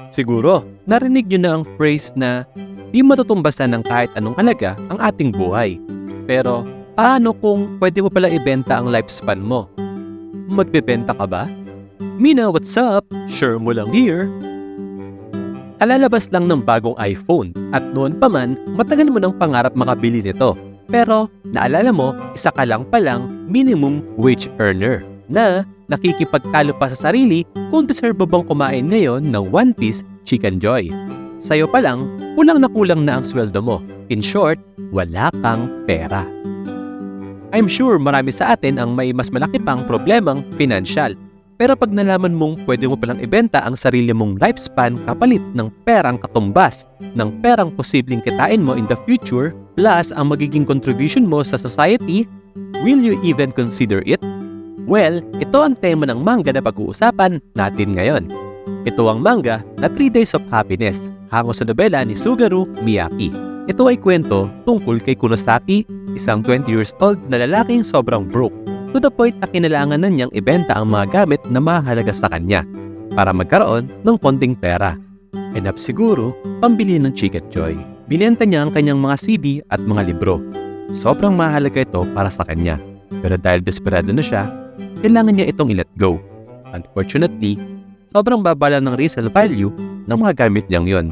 Siguro, narinig nyo na ang phrase na di matutumbasan ng kahit anong halaga ang ating buhay. Pero, paano kung pwede mo pala ibenta ang lifespan mo? Magbebenta ka ba? Mina, what's up? Sure mo lang here. Kalalabas lang ng bagong iPhone at noon pa man, matagal mo ng pangarap makabili nito. Pero, naalala mo, isa ka lang palang minimum wage earner na nakikipagtalo pa sa sarili kung deserve bang kumain ngayon ng One Piece Chicken Joy. Sa'yo pa lang, kulang na ang sweldo mo. In short, wala kang pera. I'm sure marami sa atin ang may mas malaki pang problemang financial. Pero pag nalaman mong pwede mo palang ibenta ang sarili mong lifespan kapalit ng perang katumbas, ng perang posibleng kitain mo in the future, plus ang magiging contribution mo sa society, will you even consider it? Well, ito ang tema ng manga na pag-uusapan natin ngayon. Ito ang manga na 3 Days of Happiness, hango sa nobela ni Sugaru Miyake. Ito ay kwento tungkol kay Kunosaki, isang 20 years old na lalaking sobrang broke, to the point na kinailangan na niyang ibenta ang mga gamit na mahalaga sa kanya para magkaroon ng konting pera. Enough siguro, pambili ng Chicken Joy. Binenta niya ang kanyang mga CD at mga libro. Sobrang mahalaga ito para sa kanya. Pero dahil desperado na siya, kailangan niya itong i-let go. Unfortunately, sobrang baba lang ng resale value ng mga gamit niyang yon.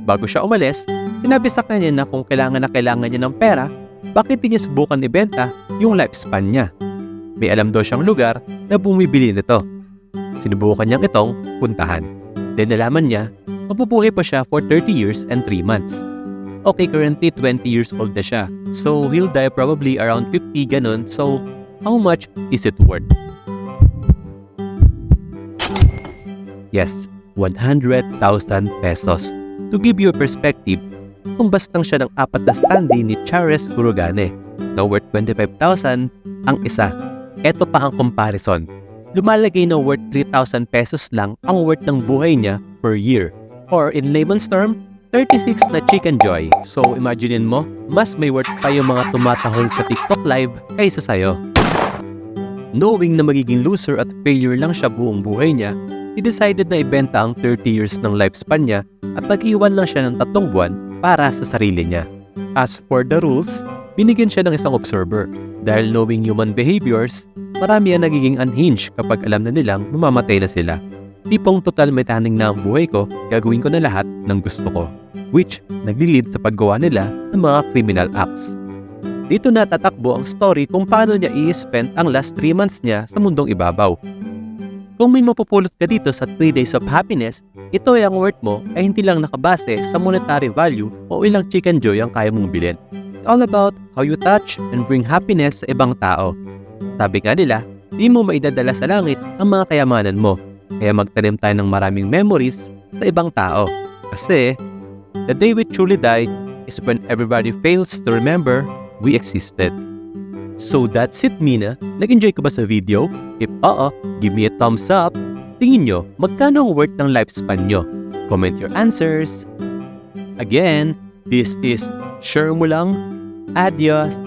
Bago siya umalis, sinabi sa kanya na kung kailangan niya ng pera, bakit di niya subukan ibenta yung lifespan niya? May alam daw siyang lugar na bumibili nito. Sinubukan niyang itong puntahan. Then nalaman niya, mabubuhay pa siya for 30 years and 3 months. Okay, currently 20 years old na siya. So, he'll die probably around 50 ganun. So, how much is it worth? Yes, 100,000 pesos. To give you a perspective, tumbas lang siya ng 4 na standee ni Chares Kurogane na worth 25,000 ang isa. Ito pa ang comparison. Lumalagay na worth 3,000 pesos lang ang worth ng buhay niya per year. Or in layman's term, 36 na Chicken Joy. So imaginein mo, mas may worth pa yung mga tumatahol sa TikTok live kaysa sayo. Knowing na magiging loser at failure lang siya buong buhay niya, he decided na ibenta ang 30 years ng lifespan niya at nag-iwan lang siya ng 3 buwan para sa sarili niya. As for the rules, binigyan siya ng isang observer. Dahil knowing human behaviors, marami ang nagiging unhinged kapag alam na nilang mamamatay na sila. Tipong total may taning na ang buhay ko, gagawin ko na lahat ng gusto ko. Which nagli-lead sa paggawa nila ng mga criminal acts. Dito na tatakbo ang story kung paano niya i-spend ang last 3 months niya sa mundong ibabaw. Kung may mapupulot ka dito sa 3 Days of Happiness, ito ay ang worth mo ay hindi lang nakabase sa monetary value o ilang Chicken Joy ang kaya mong bilhin. It's all about how you touch and bring happiness sa ibang tao. Sabi nga nila, di mo maidadala sa langit ang mga kayamanan mo. Kaya magtanim tayo ng maraming memories sa ibang tao. Kasi, the day we truly die is when everybody fails to remember we existed. So that's it, Mina. Nag-enjoy ka ba sa video? If oo, give me a thumbs up. Tingin nyo, magkano ang worth ng lifespan nyo? Comment your answers. Again, this is Share Mo Lang. Adios!